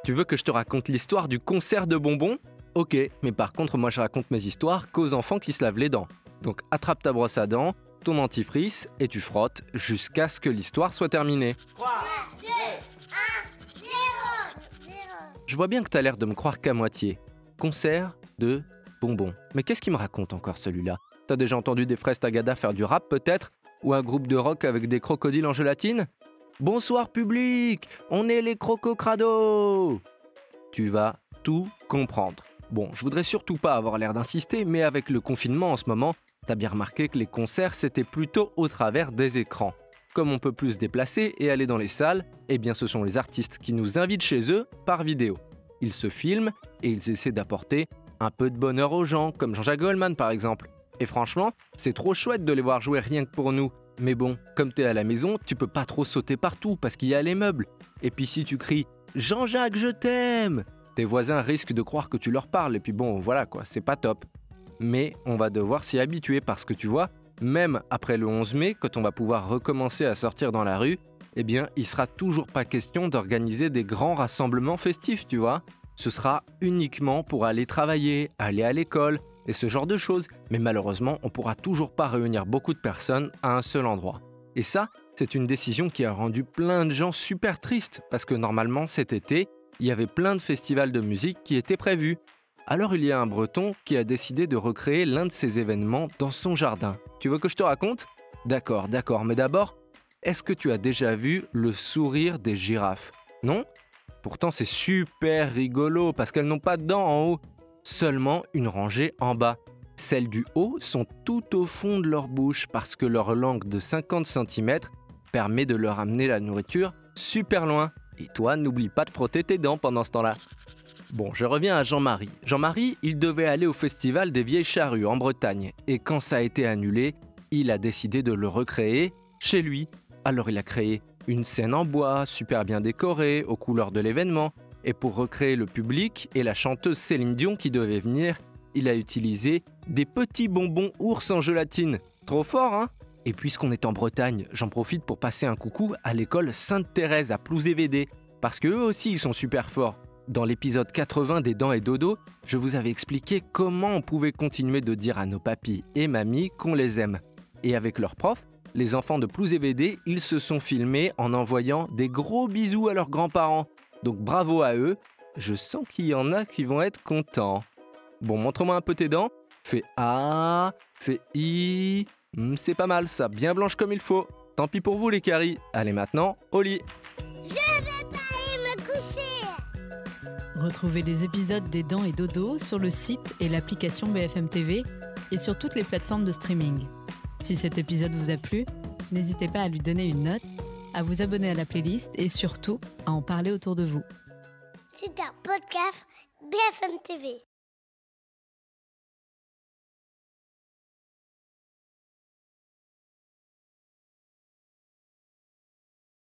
Tu veux que je te raconte l'histoire du concert de bonbons? Ok, mais par contre, moi je raconte mes histoires qu'aux enfants qui se lavent les dents. Donc attrape ta brosse à dents, ton dentifrice et tu frottes jusqu'à ce que l'histoire soit terminée. 3, 2, 1, 0. Je vois bien que t'as l'air de me croire qu'à moitié. Concert de bonbons. Mais qu'est-ce qu'il me raconte encore celui-là? T'as déjà entendu des fraises Tagada faire du rap peut-être? Ou un groupe de rock avec des crocodiles en gélatine? Bonsoir public, on est les crococrados. Tu vas tout comprendre. Bon, je voudrais surtout pas avoir l'air d'insister, mais avec le confinement en ce moment, t'as bien remarqué que les concerts c'était plutôt au travers des écrans. Comme on peut plus se déplacer et aller dans les salles, eh bien ce sont les artistes qui nous invitent chez eux par vidéo. Ils se filment et ils essaient d'apporter un peu de bonheur aux gens, comme Jean-Jacques Goldman par exemple. Et franchement, c'est trop chouette de les voir jouer rien que pour nous. Mais bon, comme t'es à la maison, tu peux pas trop sauter partout parce qu'il y a les meubles. Et puis si tu cries « Jean-Jacques, je t'aime !» tes voisins risquent de croire que tu leur parles et puis bon, voilà quoi, c'est pas top. Mais on va devoir s'y habituer parce que tu vois, même après le 11 mai, quand on va pouvoir recommencer à sortir dans la rue, eh bien, il sera toujours pas question d'organiser des grands rassemblements festifs, tu vois. Ce sera uniquement pour aller travailler, aller à l'école et ce genre de choses. Mais malheureusement, on pourra toujours pas réunir beaucoup de personnes à un seul endroit. Et ça, c'est une décision qui a rendu plein de gens super tristes parce que normalement, cet été, il y avait plein de festivals de musique qui étaient prévus. Alors il y a un Breton qui a décidé de recréer l'un de ces événements dans son jardin. Tu veux que je te raconte? D'accord, mais d'abord, est-ce que tu as déjà vu le sourire des girafes? Non? Pourtant c'est super rigolo parce qu'elles n'ont pas de dents en haut, seulement une rangée en bas. Celles du haut sont tout au fond de leur bouche parce que leur langue de 50 cm permet de leur amener la nourriture super loin. Et toi, n'oublie pas de frotter tes dents pendant ce temps-là. Bon, je reviens à Jean-Marie. Jean-Marie, il devait aller au festival des Vieilles Charrues en Bretagne. Et quand ça a été annulé, il a décidé de le recréer chez lui. Alors il a créé une scène en bois, super bien décorée, aux couleurs de l'événement. Et pour recréer le public et la chanteuse Céline Dion qui devait venir, il a utilisé des petits bonbons ours en gélatine. Trop fort, hein? Et puisqu'on est en Bretagne, j'en profite pour passer un coucou à l'école Sainte-Thérèse à Plouzévédé, parce qu'eux aussi ils sont super forts. Dans l'épisode 80 des Dents et Dodo, je vous avais expliqué comment on pouvait continuer de dire à nos papis et mamies qu'on les aime. Et avec leurs profs, les enfants de Plouzévédé, ils se sont filmés en envoyant des gros bisous à leurs grands-parents. Donc bravo à eux, je sens qu'il y en a qui vont être contents. Bon, montre-moi un peu tes dents. Fais A, fais I... c'est pas mal ça, bien blanche comme il faut. Tant pis pour vous les caries. Allez maintenant, au lit. Je vais pas aller me coucher. Retrouvez les épisodes des Dents et Dodo sur le site et l'application BFM TV et sur toutes les plateformes de streaming. Si cet épisode vous a plu, n'hésitez pas à lui donner une note, à vous abonner à la playlist et surtout à en parler autour de vous. C'est un podcast BFM TV.